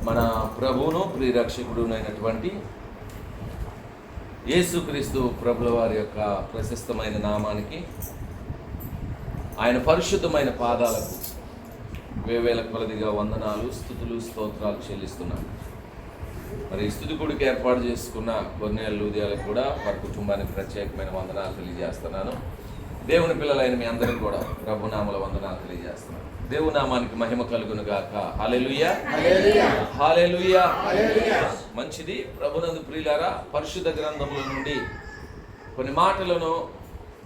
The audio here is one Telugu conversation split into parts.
మన ప్రభువును ప్రియరక్షకుడునైనటువంటి యేసుక్రీస్తు ప్రభుల వారి యొక్క ప్రశస్తమైన నామానికి, ఆయన పరిశుద్ధమైన పాదాలకు వేవేల కొలదిగా వందనాలు, స్తుతులు, స్తోత్రాలు చెల్లిస్తున్నాను. మరి స్తుతి కొడుకు ఏర్పాటు చేసుకున్న కొన్నేళ్ళ లూదియాలకు కూడా వారి కుటుంబానికి ప్రత్యేకమైన వందనాలు తెలియజేస్తున్నాను. దేవుని పిల్లలైన మీ అందరికీ కూడా ప్రభునామల వందనాలు తెలియజేస్తున్నాను. దేవుని నామానికి మహిమ కలుగును గాక. హల్లెలూయా, హల్లెలూయా. మంచిది. ప్రభునందు ప్రియులారా, పరిశుద్ధ గ్రంథముల నుండి కొన్ని మాటలను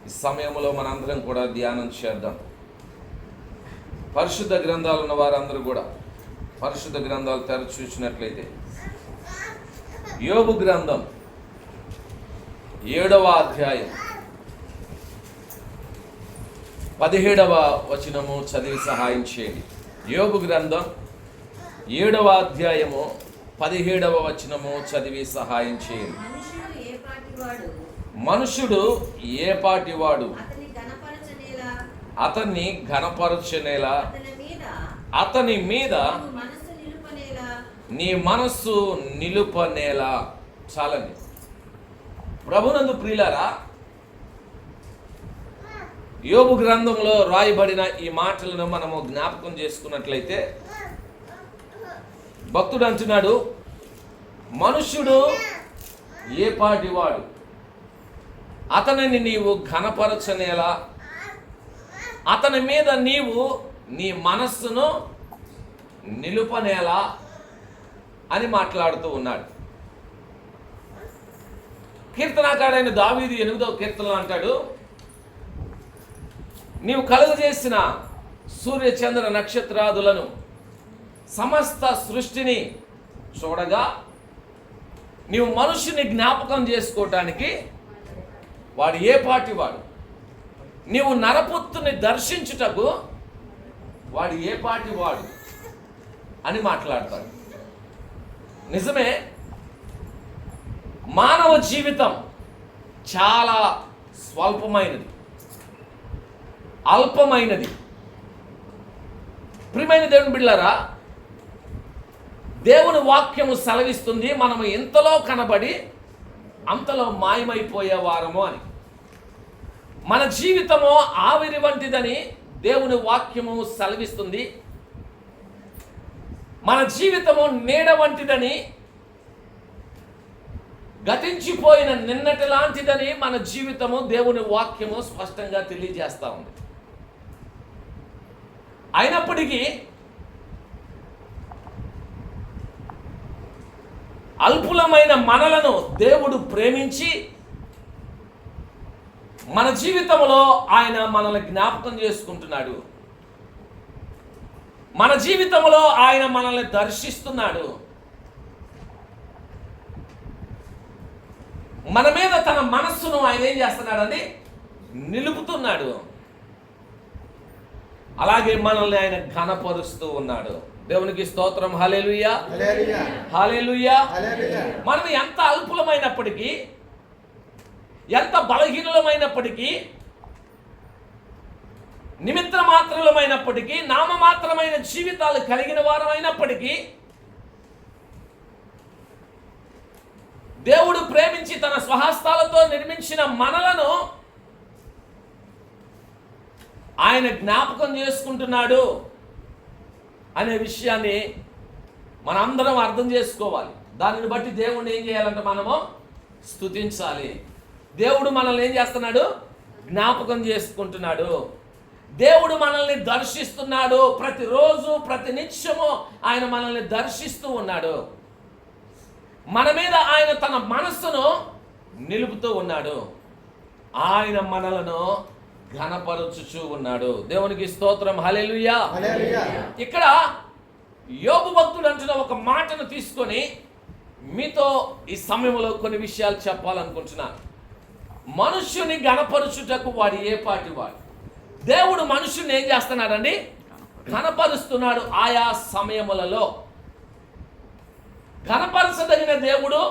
ఈ సమయంలో మనందరం కూడా ధ్యానం చేద్దాం. పరిశుద్ధ గ్రంథాలు ఉన్న వారందరూ కూడా పరిశుద్ధ గ్రంథాలు తెరచి చూసినట్లయితే యోబు గ్రంథం 7వ అధ్యాయం 17వ వచనము చదివి సహాయం చేయండి. యోబు గ్రంథం 7వ అధ్యాయము 17వ వచనము చదివి సహాయం చేయండి. మనుషుడు ఏ పాటివాడు అతన్ని ఘనపరచనేలా, అతని మీద నీ మనస్సు నిలుపనేలా. చాలండి. ప్రభునందు ప్రియులారా, యోబు గ్రంథంలో రాయబడిన ఈ మాటలను మనము జ్ఞాపకం చేసుకున్నట్లయితే భక్తుడు అంటున్నాడు, మనుష్యుడు ఏ పాటివాడు అతనిని నీవు ఘనపరచనేలా, అతని మీద నీవు నీ మనస్సును నిలుపనేలా అని మాట్లాడుతూ ఉన్నాడు. కీర్తనాకారుడైన దావీదు 8వ కీర్తనలో అంటాడు, నీవు కలుగజేసిన సూర్య చంద్ర నక్షత్రాదులను సమస్త సృష్టిని చూడగా నీవు మనుషుని జ్ఞాపకం చేసుకోవటానికి వాడు ఏ పాటివాడు, నీవు నరపుత్తుని దర్శించుటకు వాడు ఏ పాటివాడు అని మాట్లాడతాడు. నిజమే, మానవ జీవితం చాలా స్వల్పమైనది, అల్పమైనది. ప్రియమైన దేవుని బిడ్డలారా, దేవుని వాక్యము సెలవిస్తుంది మనము ఇంతలో కనబడి అంతలో మాయమైపోయే వారము అని. మన జీవితము ఆవిరి వంటిదని దేవుని వాక్యము సెలవిస్తుంది. మన జీవితము నీడ వంటిదని, గతించిపోయిన నిన్నటి లాంటిదని మన జీవితము దేవుని వాక్యము స్పష్టంగా తెలియజేస్తూ ఉంది. అయినప్పటికీ అల్పులమైన మనలను దేవుడు ప్రేమించి మన జీవితంలో ఆయన మనల్ని జ్ఞాపకం చేసుకుంటున్నాడు. మన జీవితంలో ఆయన మనల్ని దర్శిస్తున్నాడు. మన మీద తన మనస్సును ఆయన ఏం చేస్తున్నాడని నిలుపుతున్నాడు. అలాగే మనల్ని ఆయన ఘనపరుస్తూ ఉన్నాడు. దేవునికి స్తోత్రం. హల్లెలూయా, హల్లెలూయా. మనం ఎంత అల్పులమైనప్పటికీ, ఎంత బలహీనులమైనప్పటికీ, నిమిత్త మాత్రమైనప్పటికీ, నామమాత్రమైన జీవితాలు కలిగిన వారమైనప్పటికీ, దేవుడు ప్రేమించి తన స్వహస్తాలతో నిర్మించిన మనలను ఆయన జ్ఞాపకం చేసుకుంటున్నాడు అనే విషయాన్ని మనందరం అర్థం చేసుకోవాలి. దానిని బట్టి దేవుడిని ఏం చేయాలంటే మనము స్తుతించాలి. దేవుడు మనల్ని ఏం చేస్తున్నాడు? జ్ఞాపకం చేసుకుంటున్నాడు. దేవుడు మనల్ని దర్శిస్తున్నాడు. ప్రతిరోజు ప్రతి నిత్యము ఆయన మనల్ని దర్శిస్తూ ఉన్నాడు. మన మీద ఆయన తన మనస్సును నిలుపుతూ ఉన్నాడు. ఆయన మనలను ఘనపరచుచూ ఉన్నాడు. దేవునికి స్తోత్రం. హల్లెలూయా. ఇక్కడ యోబు భక్తుడు అంటున్న ఒక మాటను తీసుకొని మీతో ఈ సమయంలో కొన్ని విషయాలు చెప్పాలనుకుంటున్నాను. మనుష్యుని ఘనపరచుటకు వాడు ఏ పాటి వాడు. దేవుడు మనుషుని ఏం చేస్తున్నాడండి? ఘనపరుస్తున్నాడు. ఆయా సమయములలో ఘనపరచదగిన దేవుడు,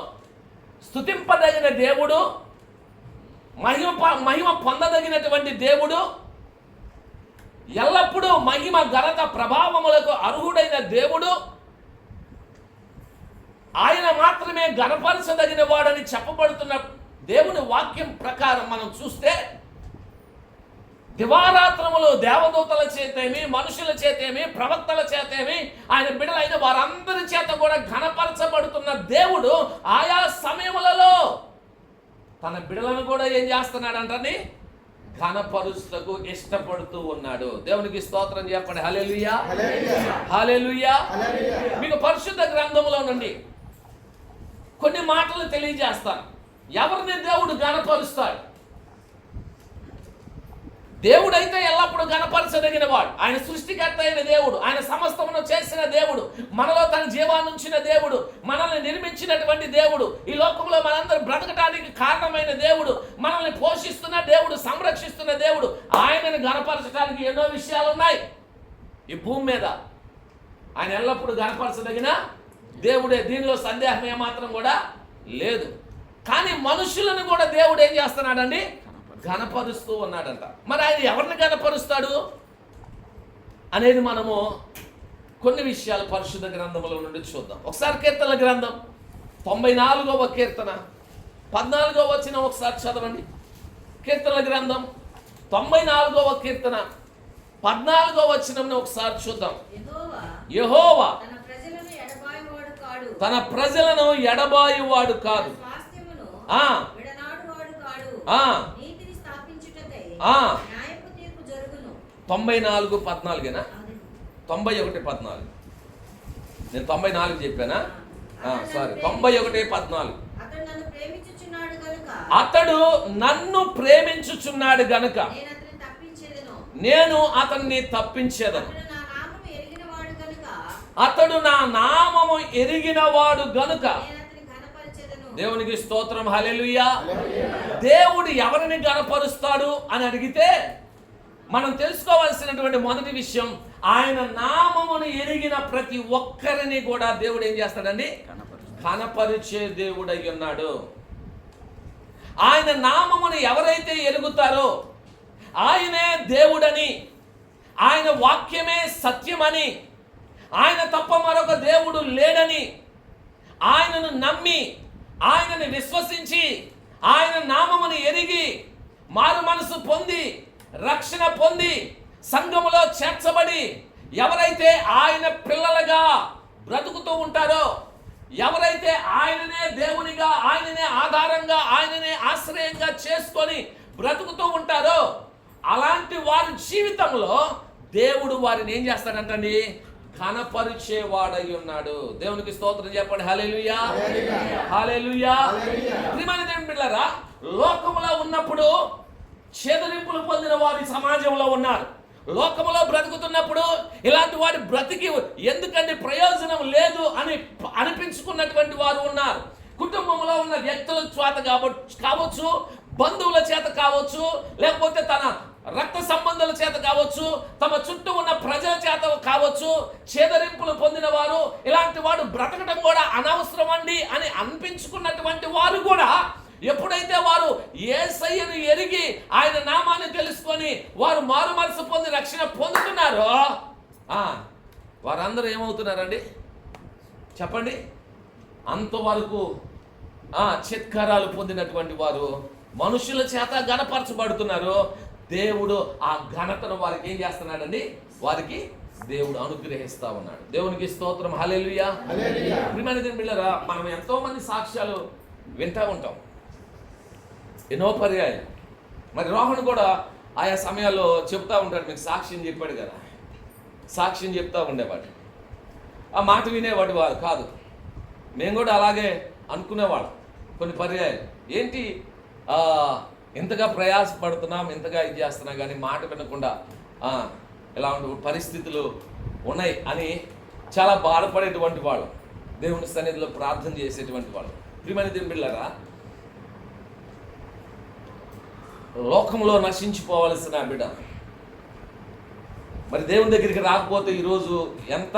స్తుతింపదగిన దేవుడు, మహిమ పొందదగినటువంటి దేవుడు, ఎల్లప్పుడూ మహిమ ఘనత ప్రభావములకు అర్హుడైన దేవుడు ఆయన మాత్రమే గణపరచదగిన వాడని చెప్పబడుతున్న దేవుని వాక్యం ప్రకారం మనం చూస్తే దివారాత్రములు దేవదూతల చేతేమి, మనుషుల చేతేమి, ప్రవక్తల చేతేమి, ఆయన బిడ్డలైన వారందరి చేత కూడా ఘనపరచబడుతున్న దేవుడు ఆయా సమయములలో తన బిడ్డలను కూడా ఏం చేస్తున్నాడంటని ఘనపరుస్తకు ఇష్టపడుతూ ఉన్నాడు. దేవునికి స్తోత్రం చెప్పండి. హల్లెలూయా, హల్లెలూయా. మీకు పరిశుద్ధ గ్రంథంలో నుండి కొన్ని మాటలు తెలియజేస్తాను. ఎవరిని దేవుడు ఘనపరుస్తాడు? దేవుడైతే ఎల్లప్పుడూ ఘనపరచదగిన వాడు. ఆయన సృష్టికర్త అయిన దేవుడు, ఆయన సమస్తమును చేసిన దేవుడు, మనలో తన జీవాన్ని ఉంచిన దేవుడు, మనల్ని నిర్మించినటువంటి దేవుడు, ఈ లోకంలో మనందరూ బ్రతకటానికి కారణమైన దేవుడు, మనల్ని పోషిస్తున్న దేవుడు, సంరక్షిస్తున్న దేవుడు. ఆయనను ఘనపరచడానికి ఎన్నో విషయాలు ఉన్నాయి ఈ భూమి మీద. ఆయన ఎల్లప్పుడూ ఘనపరచదగిన దేవుడే, దీనిలో సందేహం ఏమాత్రం కూడా లేదు. కానీ మనుషులను కూడా దేవుడు ఏం చేస్తున్నాడండి? ఘనపరుస్తూ ఉన్నాడంట. మరి ఆయన ఎవరిని ఘనపరుస్తాడు అనేది మనము కొన్ని విషయాలు పరిశుద్ధ గ్రంథంలో నుండి చూద్దాం. ఒకసారి కీర్తనల గ్రంథం 94వ కీర్తన 14వ వచనం ఒకసారి చదవండి. కీర్తనల గ్రంథం 94వ కీర్తన 14వ వచనంని ఒకసారి చూద్దాం. యెహోవా తన ప్రజలను ఎడబాయువాడు కాదు, 94:14 91:14 నేను 94 చెప్పానా? సారీ, 91:14 అతడు నన్ను ప్రేమించుచున్నాడు గనుక నేను అతన్ని తప్పించేదను. అతడు నా నామము ఎరిగినవాడు గనుక. దేవునికి స్తోత్రం, హల్లెలూయా. దేవుడు ఎవరిని ఘనపరుస్తాడు అని అడిగితే మనం తెలుసుకోవాల్సినటువంటి మొదటి విషయం, ఆయన నామమును ఎరిగిన ప్రతి ఒక్కరిని కూడా దేవుడు ఏం చేస్తాడండి? ఘనపరిచే దేవుడై ఉన్నాడు. ఆయన నామమును ఎవరైతే ఎరుగుతారో ఆయనే దేవుడని, ఆయన వాక్యమే సత్యమని, ఆయన తప్ప మరొక దేవుడు లేడని, ఆయనను నమ్మి, ఆయనను విశ్వసించి, ఆయన నామమును ఎరిగి, మారు మనసు పొంది, రక్షణ పొంది, సంఘములో చేర్చబడి ఎవరైతే ఆయన పిల్లలుగా బ్రతుకుతూ ఉంటారో, ఎవరైతే ఆయననే దేవునిగా, ఆయననే ఆధారంగా, ఆయననే ఆశ్రయంగా చేసుకొని బ్రతుకుతూ ఉంటారో అలాంటి వారి జీవితంలో దేవుడు వారిని ఏం చేస్తాడంటండి? ఘనపరిచేవాడై ఉన్నాడు. దేవునికి స్తోత్రం చెప్పండి. హల్లెలూయా, హల్లెలూయా. ప్రియమైన దేవుని బిడ్డలారా, లోకములో ఉన్నప్పుడు చేదరింపులు పొందిన వారి సమాజంలో ఉన్నారు. లోకములో బ్రతుకుతున్నప్పుడు ఇలాంటి వారి బ్రతికి ఎందుకంటే ప్రయోజనం లేదు అని అనిపించుకున్నటువంటి వారు ఉన్నారు. కుటుంబంలో ఉన్న వ్యక్తుల చేత కావచ్చు, బంధువుల చేత కావచ్చు, లేకపోతే తన రక్త సంబంధాల చేత కావచ్చు, తమ చుట్టూ ఉన్న ప్రజల చేత కావచ్చు, చేదరింపులు పొందిన వారు, ఇలాంటి వాడు బ్రతకడం కూడా అనవసరం అండి అని అనిపించుకున్నటువంటి వారు కూడా ఎప్పుడైతే వారు యేసయ్యను ఎరిగి ఆయన నామాన్ని తెలుసుకొని వారు మారు మనసు పొంది రక్షణ పొందుతున్నారో వారందరూ ఏమవుతున్నారండి చెప్పండి? అంతవరకు చిత్కారాలు పొందినటువంటి వారు మనుషుల చేత ఘనపరచబడుతున్నారు. దేవుడు ఆ ఘనతను వారికి ఏం చేస్తున్నాడండి? వారికి దేవుడు అనుగ్రహిస్తా ఉన్నాడు. దేవునికి స్తోత్రం, హల్లెలూయా. ప్రియమైన దేవుని బిడ్డలారా, మనం ఎంతో మంది సాక్ష్యాలు వింటూ ఉంటాం, ఎన్నో పర్యాయం. మరి రోహన్ కూడా ఆయా సమయాల్లో చెప్తా ఉంటాడు. మీకు సాక్ష్యం చెప్పాడు కదా, సాక్ష్యం చెప్తా ఉండేవాడు. ఆ మాట వినేవాడు వాడు కాదు. మేము కూడా అలాగే అనుకునేవాళ్ళం కొన్ని పర్యాయం. ఏంటి ఇంతగా ప్రయాసపడుతున్నాం, ఇంతగా ఇది చేస్తున్నాం, కానీ మాట వినకుండా ఇలాంటి పరిస్థితులు ఉన్నాయి అని చాలా బాధపడేటువంటి వాళ్ళు, దేవుని సన్నిధిలో ప్రార్థన చేసేటువంటి వాళ్ళు. ప్రియమైన దేవుని బిడ్డలారా, లోకంలో నశించిపోవలసిన బిడ్డ మరి దేవుని దగ్గరికి రాకపోతే ఈరోజు ఎంత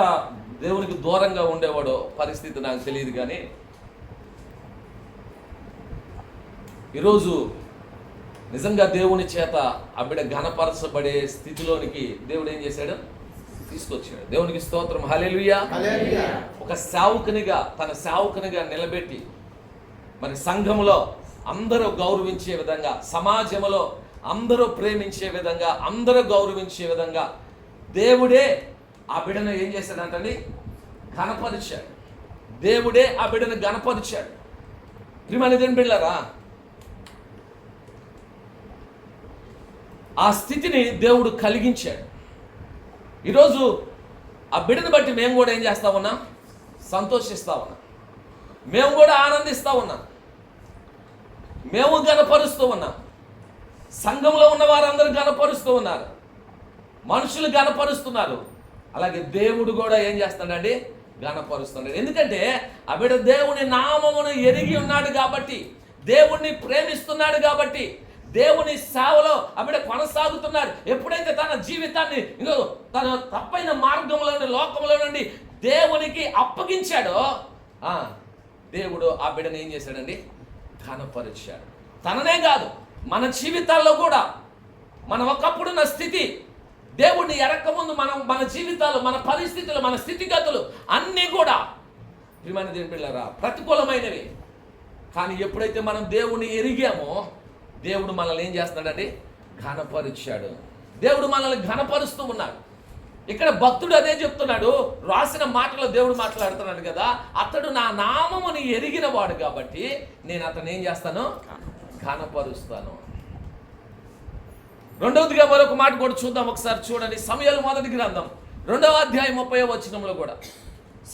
దేవునికి దూరంగా ఉండేవాడో పరిస్థితి నాకు తెలియదు. కానీ ఈరోజు నిజంగా దేవుని చేత ఆ బిడ్డ ఘనపరచబడే స్థితిలోనికి దేవుడు ఏం చేశాడు? తీసుకొచ్చాడు. దేవునికి స్తోత్రం, హల్లెలూయా. ఒక సేవకునిగా, తన సేవకునిగా నిలబెట్టి మరి సంఘంలో అందరూ గౌరవించే విధంగా, సమాజంలో అందరూ ప్రేమించే విధంగా, అందరూ గౌరవించే విధంగా దేవుడే ఆ బిడ్డను ఏం చేశాడంటండి? ఘనపరిచాడు. దేవుడే ఆ బిడ్డను ఘనపరిచాడు. ప్రియమైన దేవుని బిడ్డలారా, ఆ స్థితిని దేవుడు కలిగించాడు. ఈరోజు ఆ బిడ్డను బట్టి మేము కూడా ఏం చేస్తా ఉన్నాం? సంతోషిస్తా ఉన్నాం. మేము కూడా ఆనందిస్తూ ఉన్నాం. మేము గణపరుస్తూ ఉన్నాం. సంఘంలో ఉన్న వారందరూ గణపరుస్తూ ఉన్నారు. మనుషులు గణపరుస్తున్నారు. అలాగే దేవుడు కూడా ఏం చేస్తాడండి? గణపరుస్తున్నాడు. ఎందుకంటే ఆ బిడ్డ దేవుని నామమును ఎరిగి ఉన్నాడు కాబట్టి, దేవుణ్ణి ప్రేమిస్తున్నాడు కాబట్టి, దేవుని సేవలో ఆ బిడ్డ కొనసాగుతున్నాడు. ఎప్పుడైతే తన జీవితాన్ని తన తప్పైన మార్గంలో నుండి, లోకంలో నుండి దేవునికి అప్పగించాడో దేవుడు ఆ బిడ్డను ఏం చేశాడండి? ఘనపరిచాడు. తననే కాదు, మన జీవితాల్లో కూడా మనం ఒకప్పుడున్న స్థితి, దేవుడిని ఎరక్కముందు మన జీవితాలు, మన పరిస్థితులు, మన స్థితిగతులు అన్నీ కూడా ప్రియమైన దేవుని బిడ్డలారా ప్రతికూలమైనవి. కానీ ఎప్పుడైతే మనం దేవుణ్ణి ఎరిగామో దేవుడు మనల్ని ఏం చేస్తున్నాడండి? ఘనపరిచాడు. దేవుడు మనల్ని ఘనపరుస్తూ ఉన్నాడు. ఇక్కడ భక్తుడు అదే చెప్తున్నాడు. రాసిన మాటలో దేవుడు మాట్లాడుతున్నాడు కదా, అతడు నా నామముని ఎరిగిన వాడు కాబట్టి నేను అతను ఏం చేస్తాను? ఘనపరుస్తాను. రెండవదిగా మరొక మాట కూడా చూద్దాం. ఒకసారి చూడండి. సమూయేలు మొదటి గ్రంథం 2వ అధ్యాయం 30వ వచనంలో కూడా,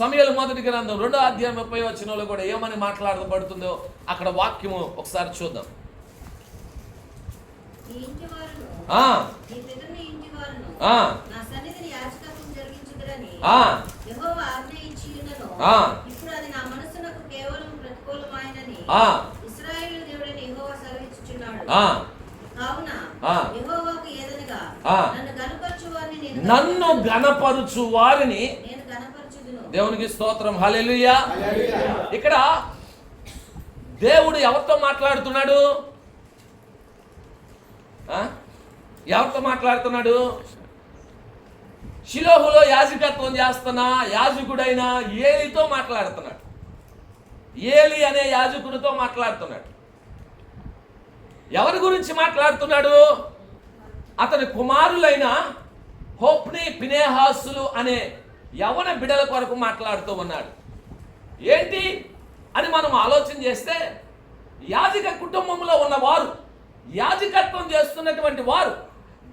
సమూయేలు మొదటి గ్రంథం 2వ అధ్యాయం 30వ వచనంలో కూడా ఏమని మాట్లాడబడుతుందో అక్కడ వాక్యము ఒకసారి చూద్దాం. నన్ను గణపరుచు వారిని దేవునికి స్తోత్రం, హల్లెలూయా. ఇక్కడ దేవుడు ఎవరితో మాట్లాడుతున్నాడు? ఎవరితో మాట్లాడుతున్నాడు? షిలోహులో యాజకత్వం చేస్తున్న యాజకుడైన ఏలితో మాట్లాడుతున్నాడు. ఏలి అనే యాజకుడితో మాట్లాడుతున్నాడు. ఎవరి గురించి మాట్లాడుతున్నాడు? అతని కుమారులైన హోప్ని, ఫినెహాసులు అనే యవన బిడ్డల కొరకు మాట్లాడుతూ ఉన్నాడు. ఏంటి అని మనం ఆలోచన చేస్తే, యాజక కుటుంబంలో ఉన్నవారు, యాజకత్వం చేస్తున్నటువంటి వారు,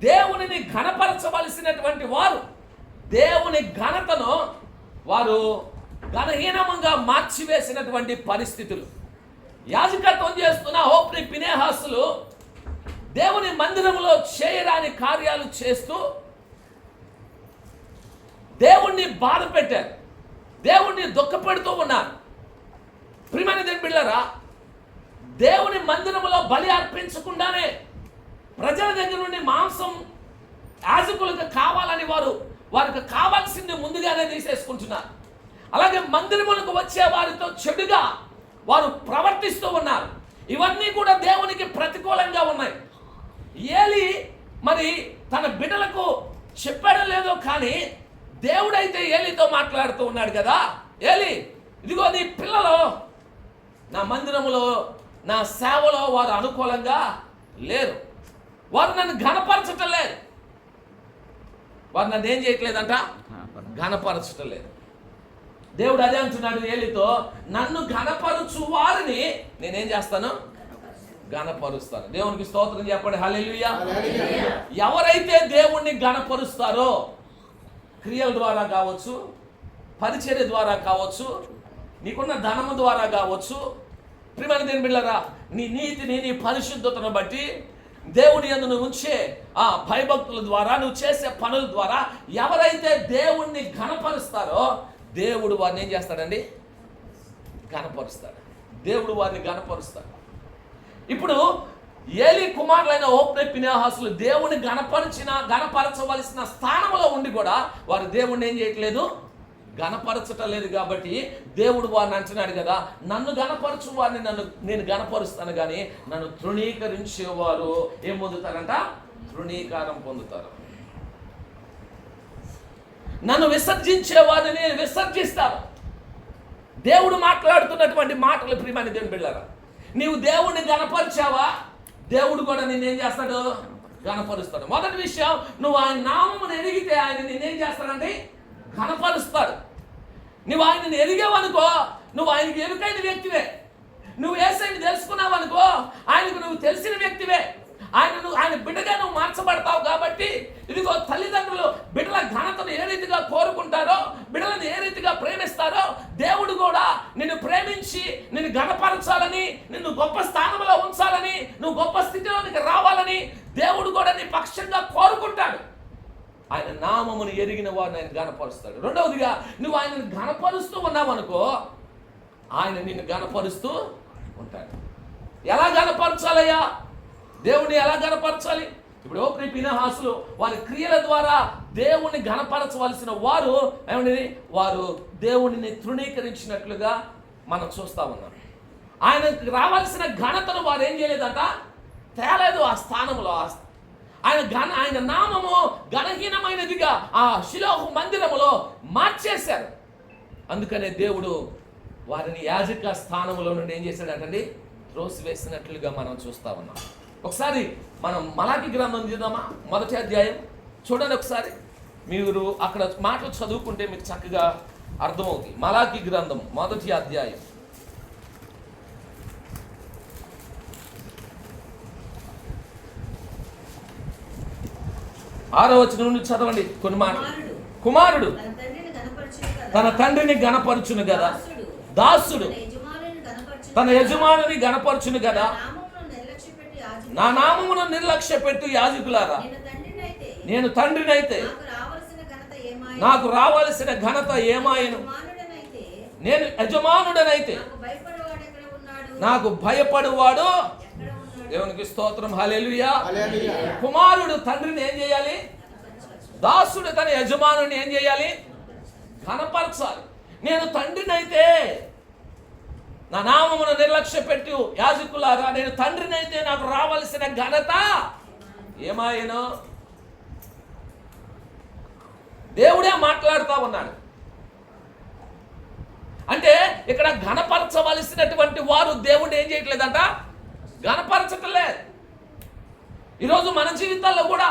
దేవునిని ఘనపరచవలసినటువంటి వారు, దేవుని ఘనతను వారు ఘనహీనంగా మార్చివేసినటువంటి పరిస్థితులు. యాజకత్వం చేస్తున్న హోప్ని, ఫినెహాసులు దేవుని మందిరంలో చేయరాని కార్యాలు చేస్తూ దేవుణ్ణి బాధ పెట్టారు, దేవుణ్ణి దుఃఖపెడుతూ ఉన్నారు. ప్రియమైన దేవుని బిడ్డలారా, దేవుని మందిరంలో బలి అర్పించకుండానే ప్రజల దగ్గర నుండి మాంసం యాజకులకు కావాలని వారికి కావాల్సింది ముందుగానే తీసేసుకుంటున్నారు. అలాగే మందిరములకు వచ్చే వారితో చెడుగా వారు ప్రవర్తిస్తూ ఉన్నారు. ఇవన్నీ కూడా దేవునికి ప్రతికూలంగా ఉన్నాయి. ఏలి మరి తన బిడ్డలకు చెప్పాడో లేదో కానీ దేవుడైతే ఏలితో మాట్లాడుతూ ఉన్నాడు కదా, ఏలి ఇదిగో నీ పిల్లలు నా మందిరములో, నా సేవలో వారు అనుకూలంగా లేరు, వారు నన్ను ఘనపరచటం లేదు, వారు నన్ను ఏం చేయట్లేదంట? ఘనపరచటం లేదు. దేవుడు అదే అంటున్నాడు ఏలితో, నన్ను ఘనపరచు వారిని నేనేం చేస్తాను? ఘనపరుస్తాను. దేవునికి స్తోత్రం చెప్పండి, హల్లెలూయా. ఎవరైతే దేవుణ్ణి ఘనపరుస్తారో, క్రియల ద్వారా కావచ్చు, పరిచర్య ద్వారా కావచ్చు, నీకున్న ధనము ద్వారా కావచ్చు, ప్రియమైన దేవుని బిడ్డలారా, నీ నీతిని, నీ పరిశుద్ధతను బట్టి దేవుని యందు నువ్వు ఉంచే ఆ భయభక్తుల ద్వారా, నువ్వు చేసే పనుల ద్వారా ఎవరైతే దేవుణ్ణి ఘనపరుస్తారో దేవుడు వారిని ఏం చేస్తాడండి? ఘనపరుస్తాడు. దేవుడు వారిని ఘనపరుస్తాడు. ఇప్పుడు ఏలి కుమారులైన హోప్ని, ఫినెహాసులు దేవుని ఘనపరచవలసిన స్థానంలో ఉండి కూడా వారు దేవుణ్ణి ఏం చేయట్లేదు? ఘనపరచటం లేదు. కాబట్టి దేవుడు వారిని అంటున్నాడు కదా, నన్ను ఘనపరచు వారిని నేను ఘనపరుస్తాను, కానీ నన్ను తృణీకరించేవారు ఏం పొందుతారంట? తృణీకారం పొందుతారు. నన్ను విసర్జించే వారిని నేను విసర్జిస్తాను. దేవుడు మాట్లాడుతున్నటువంటి మాటలు ప్రియమైన దేవుని బిడ్డలారా, నీవు దేవుడిని గణపరిచావా, దేవుడు కూడా నిన్నేం చేస్తాడు? గణపరుస్తాడు. మొదటి విషయం, నువ్వు ఆయన నామమును ఎరిగితే ఆయన నిన్నేం చేస్తాడంటే గణపరుస్తాడు. నువ్వు ఆయనని ఎరిగావనుకో, నువ్వు ఆయనకి ఎరుకైన వ్యక్తివే. నువ్వు యేసయ్యని తెలుసుకున్నావనుకో, ఆయనకు నువ్వు తెలిసిన వ్యక్తివే. ఆయన బిడ్డగా నువ్వు మార్చబడతావు. కాబట్టి ఇదిగో తల్లిదండ్రులు బిడ్డల ఘనతను ఏ రీతిగా కోరుకుంటారో, బిడ్డలను ఏ రీతిగా ప్రేమిస్తారో, దేవుడు కూడా నిన్ను ప్రేమించి నిన్ను గణపరచాలని, నిన్ను గొప్ప స్థానంలో ఉంచాలని, నువ్వు గొప్ప స్థితిలోనికి రావాలని దేవుడు కూడా నీ పక్షంగా కోరుకుంటాడు. ఆయన నామమును ఎరిగిన వారిని ఆయన గణపరుస్తాడు. రెండవదిగా, నువ్వు ఆయనను గణపరుస్తూ ఉన్నావనుకో, ఆయన నిన్ను గణపరుస్తూ ఉంటాడు. ఎలా గణపరచాలయ్యా? దేవుణ్ణి ఎలా గణపరచాలి? ఇప్పుడు ఫీనెహాసులు వారి క్రియల ద్వారా దేవుణ్ణి గణపరచవలసిన వారు ఏమండి, వారు దేవుడిని తృణీకరించినట్లుగా మనం చూస్తా ఉన్నాం. ఆయనకు రావాల్సిన ఘనతను వారు ఏం చేయలేదట, తేలేదు. ఆ స్థానంలో ఆయన నామము ఘనహీనమైనదిగా ఆ షిలోహు మందిరములో మార్చేశారు. అందుకనే దేవుడు వారిని యాజక స్థానంలో నుండి ఏం చేశాడంటండి, త్రోసివేసినట్లుగా మనం చూస్తా ఉన్నాం. ఒకసారి మనం మలాకి గ్రంథం చూద్దామా, 1వ అధ్యాయం చూడండి. ఒకసారి మీరు అక్కడ మాటలు చదువుకుంటే మీకు చక్కగా అర్థమవుతుంది. మలాకి గ్రంథం 1వ అధ్యాయం 6వ వచనం నుండి చదవండి కొన్ని మాటలు. కుమారుడు తన తండ్రిని గణపరచును కదా, దాసుడు తన యజమానుని గణపరచును కదా. నా నామమును నిర్లక్ష్య పెట్టు యాజకులారా, నేను తండ్రినైతే నాకు రావలసిన ఘనత ఏమాయను? నేను యజమానుడనైతే నాకు భయపడువాడు. దేవునికి స్తోత్రం, హల్లెలూయా. కుమారుడు తండ్రిని ఏం చేయాలి? దాసుడు తన యజమానుని ఏం చేయాలి? ఘనపరచాలి. నేను తండ్రినైతే నా నామమును నిర్లక్ష్య పెట్టు యాజకులారా, నేను తండ్రినైతే నాకు రావలసిన ఘనత ఏమాయను? దేవుడే మాట్లాడుతూ ఉన్నాడు. అంటే ఇక్కడ ఘనపరచవలసినటువంటి వారు దేవుడు ఏం చేయట్లేదంట, ఘనపరచటం లేదు. ఈరోజు మన జీవితాల్లో కూడా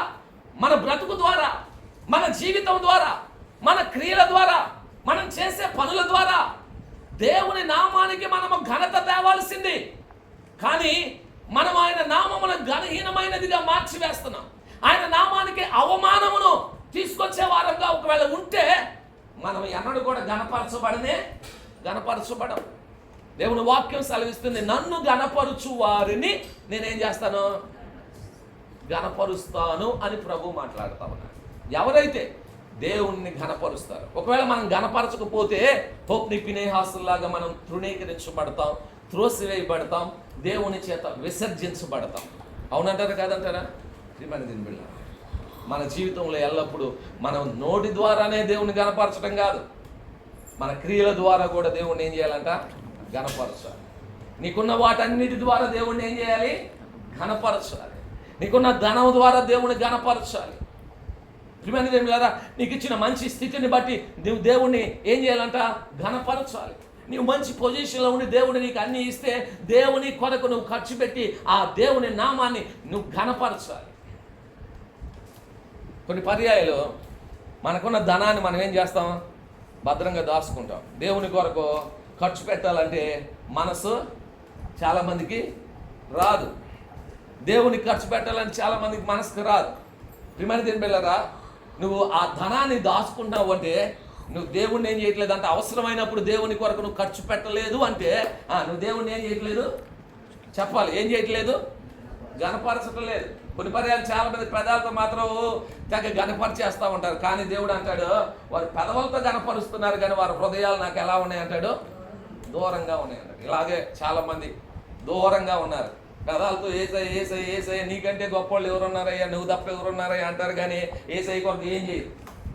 మన బ్రతుకు ద్వారా, మన జీవితం ద్వారా, మన క్రియల ద్వారా, మనం చేసే పనుల ద్వారా దేవుని నామానికి మనము ఘనత తేవాల్సింది. కానీ మనం ఆయన నామమును ఘనహీనమైనదిగా మార్చివేస్తున్నాం. ఆయన నామానికి అవమానమును తీసుకొచ్చే వారంగా ఒకవేళ ఉంటే మనం ఎన్నడూ కూడా గణపరచబడం. దేవుని వాక్యం సెలవిస్తుంది, నన్ను గణపరుచు వారిని నేనేం చేస్తాను? గణపరుస్తాను అని ప్రభు మాట్లాడుతా ఉన్నాడు. ఎవరైతే దేవుణ్ణి ఘనపరుస్తారు, ఒకవేళ మనం గణపరచకపోతే ఫీనెహాసులాగా మనం తృణీకరించబడతాం, త్రోసివేయబడతాం, దేవుని చేత విసర్జించబడతాం. అవునంటారా కాదంటారా? దీని బిళ్ళ మన జీవితంలో ఎల్లప్పుడూ మనం నోటి ద్వారానే దేవుని గణపరచడం కాదు, మన క్రియల ద్వారా కూడా దేవుణ్ణి ఏం చేయాలంట? గణపరచాలి. నీకున్న వాటన్నిటి ద్వారా దేవుణ్ణి ఏం చేయాలి? ఘనపరచాలి. నీకున్న ధనం ద్వారా దేవుని గణపరచాలి. ప్రియమైన దేవులారా, నీకు ఇచ్చిన మంచి స్థితిని బట్టి నువ్వు దేవుణ్ణి ఏం చేయాలంట? ఘనపరచాలి. నువ్వు మంచి పొజిషన్లో ఉండి దేవుడు నీకు అన్నీ ఇస్తే దేవుని కొరకు నువ్వు ఖర్చు పెట్టి ఆ దేవుని నామాన్ని నువ్వు ఘనపరచాలి. కొన్ని పర్యాయాలు మనకున్న ధనాన్ని మనం ఏం చేస్తాం? భద్రంగా దాచుకుంటాం. దేవుని కొరకు ఖర్చు పెట్టాలంటే మనసు చాలామందికి రాదు. దేవునికి ఖర్చు పెట్టాలని చాలామందికి మనసుకు రాదు. ప్రియమైన దేవుని బిడ్డలారా, నువ్వు ఆ ధనాన్ని దాచుకుంటావు అంటే నువ్వు దేవుణ్ణి ఏం చేయట్లేదు అంటే, అవసరమైనప్పుడు దేవుని కొరకు నువ్వు ఖర్చు పెట్టలేదు అంటే నువ్వు దేవుణ్ణి ఏం చేయట్లేదు చెప్పాలి. ఏం చేయట్లేదు? గణపరచటం లేదు. కొన్ని పర్యాలు చాలా మంది పెదాలతో మాత్రం తెగ గణపరిచేస్తూ ఉంటారు. కానీ దేవుడు అంటాడు, వారు పెదవులతో గణపరుస్తున్నారు కానీ వారి హృదయాలు నాకు ఎలా ఉన్నాయంటాడు? దూరంగా ఉన్నాయంటాడు. ఇలాగే చాలామంది దూరంగా ఉన్నారు. పెదాలతో ఏసయ్య నీకంటే గొప్ప వాళ్ళు ఎవరున్నారయ్యా, నువ్వు తప్ప ఎవరున్నారయ్యా అంటారు కానీ ఏసయ్య కొరకు ఏం చేయరు.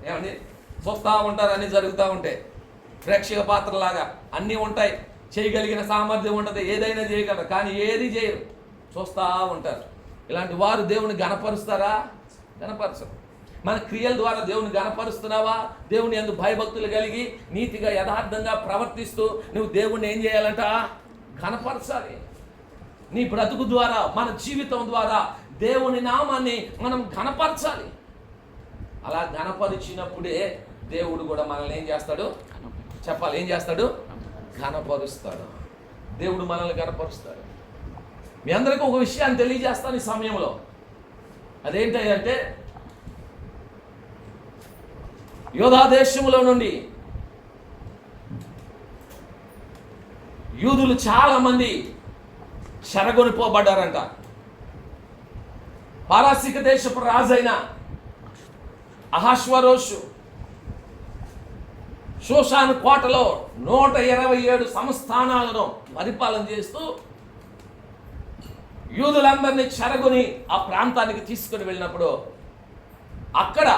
ఏమండి? చూస్తూ ఉంటారు, అన్నీ జరుగుతూ ఉంటాయి. ప్రేక్షక పాత్రలాగా అన్నీ ఉంటాయి, చేయగలిగిన సామర్థ్యం ఉంటుంది, ఏదైనా చేయగలరు కానీ ఏది చేయరు, చూస్తూ ఉంటారు. ఇలాంటి వారు దేవుని గణపరుస్తారా? గణపరచరు. మన క్రియల ద్వారా దేవుని గణపరుస్తున్నావా? దేవుని యందు భయభక్తులు కలిగి నీతిగా యథార్థంగా ప్రవర్తిస్తూ నువ్వు దేవుణ్ణి ఏం చేయాలంట? గణపరచాలి. నీ బ్రతుకు ద్వారా, మన జీవితం ద్వారా దేవుని నామాన్ని మనం గణపరచాలి. అలా గణపరిచినప్పుడే దేవుడు కూడా మనల్ని ఏం చేస్తాడు? చెప్పాలి, ఏం చేస్తాడు? గణపరుస్తాడు. దేవుడు మనల్ని గణపరుస్తాడు. మీ అందరికీ ఒక విషయాన్ని తెలియజేస్తాను ఈ సమయంలో. అదేంటంటే, యోధా దేశంలో నుండి యూదులు చాలా మంది చెరగొనిపోబడ్డారంట. పారసీక దేశపు రాజైన అహష్వరోషు షోషాను కోటలో 127 సంస్థానాలను పరిపాలన చేస్తూ యూదులందరినీ చెరగొని ఆ ప్రాంతానికి తీసుకుని వెళ్ళినప్పుడు అక్కడ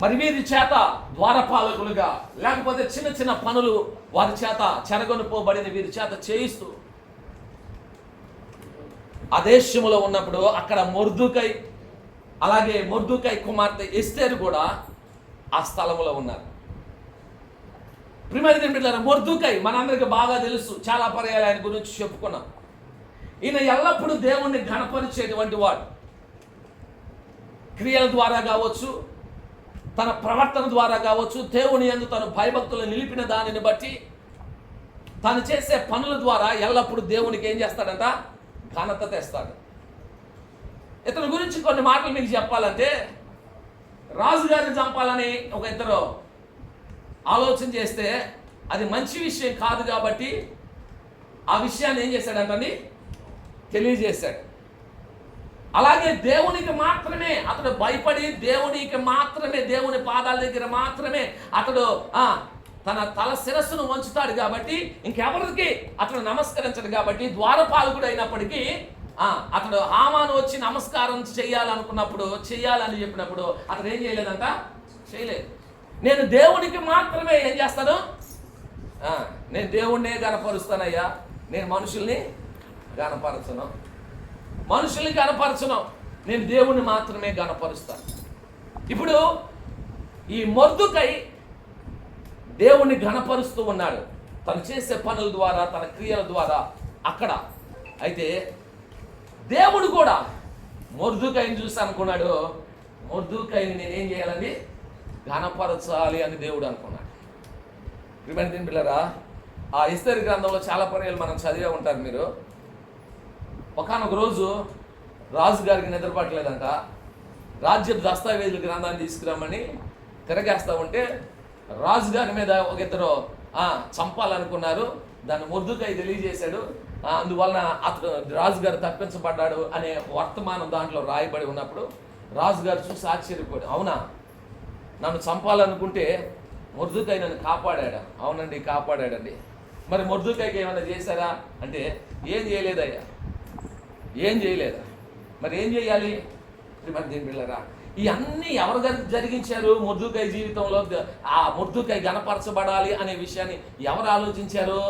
మరి వీరి చేత ద్వారపాలకులుగా, లేకపోతే చిన్న చిన్న పనులు వారి చేత చెరగొనిపోబడిన వీరి చేత చేయిస్తూ ఆ దేశంలో ఉన్నప్పుడు అక్కడ మొర్దుకై, అలాగే మొర్దుకై కుమార్తె ఎస్తేరు కూడా ఆ స్థలంలో ఉన్నారు. ప్రియమైన దేవుని బిడ్డలారా, మొర్దుకై మనందరికీ బాగా తెలుసు, చాలా పర్యాలు ఆయన గురించి చెప్పుకున్నాం. ఈయన ఎల్లప్పుడూ దేవుణ్ణి ఘనపరిచేటువంటి వాడు. క్రియల ద్వారా కావచ్చు, తన ప్రవర్తన ద్వారా కావచ్చు, దేవుని యందు తను భయభక్తులు నిలిపిన దానిని బట్టి తను చేసే పనుల ద్వారా ఎల్లప్పుడూ దేవునికి ఏం చేస్తాడంట? ఘనత తెస్తాడు. ఇతని గురించి కొన్ని మాటలు మీకు చెప్పాలంటే, రాజుగారిని చంపాలని ఒక ఇద్దరు ఆలోచన చేస్తే అది మంచి విషయం కాదు కాబట్టి ఆ విషయాన్ని ఏం చేశాడంటని తెలియజేశాడు. అలాగే దేవునికి మాత్రమే అతడు భయపడి, దేవునికి మాత్రమే, దేవుని పాదాల దగ్గర మాత్రమే అతడు తన తల శిరస్సును వంచుతాడు కాబట్టి ఇంకెవరికి అతడు నమస్కరించడు కాబట్టి ద్వారపాలకుడు అయినప్పటికీ అతడు హామాను వచ్చి నమస్కారం చేయాలనుకున్నప్పుడు, చేయాలని చెప్పినప్పుడు అతడు ఏం చేయలేదంట? చేయలేదు. నేను దేవునికి మాత్రమే ఏం చేస్తాను? నేను దేవుణ్ణే గణపరుస్తానయ్యా, నేను మనుషుల్ని గణపరచను, మనుషుల్ని గణపరచను, నేను దేవుణ్ణి మాత్రమే గణపరుస్తాను. ఇప్పుడు ఈ మొర్దుకై దేవుణ్ణి గణపరుస్తూ ఉన్నాడు తను చేసే పనుల ద్వారా, తన క్రియల ద్వారా అక్కడ. అయితే దేవుడు కూడా మొర్దుకైని చూసి అనుకున్నాడు, మొర్దుకైని నేనేం చేయాలని? గణపరచాలి అని దేవుడు అనుకున్నాడు. ప్రియమైన పిల్లరా, ఆ ఎస్తేరు గ్రంథంలో చాలా పర్యాలు మనం చదివే ఉంటారు మీరు. ఒకానొక రోజు రాజుగారికి నిద్రపట్టలేదంట. రాజ్యపు దస్తావేజుల గ్రంథాన్ని తీసుకురామని తిరగేస్తా ఉంటే రాజుగారి మీద ఒక ఇద్దరు చంపాలనుకున్నారు. దాన్ని మొర్దుకై తెలియజేశాడు. అందువలన అతడు రాజుగారు తప్పించబడ్డాడు అనే వర్తమానం దాంట్లో రాయబడి ఉన్నప్పుడు రాజుగారు చూసి ఆశ్చర్యపోయాడు. అవునా, నన్ను చంపాలనుకుంటే మొర్దుకై నన్ను కాపాడాడా? అవునండి, కాపాడాడండి. మరి మొర్దుకైకి ఏమైనా చేశారా అంటే ఏం చేయలేదయ్యా, ఏం చేయలేదా. మరి ఏం చేయాలి? మరి దీని పిల్లరా, ఇవన్నీ ఎవరు జరిగించారు? మొర్దుకై జీవితంలో ఆ మొర్దుకై గణపరచబడాలి అనే విషయాన్ని ఎవరు ఆలోచించారు?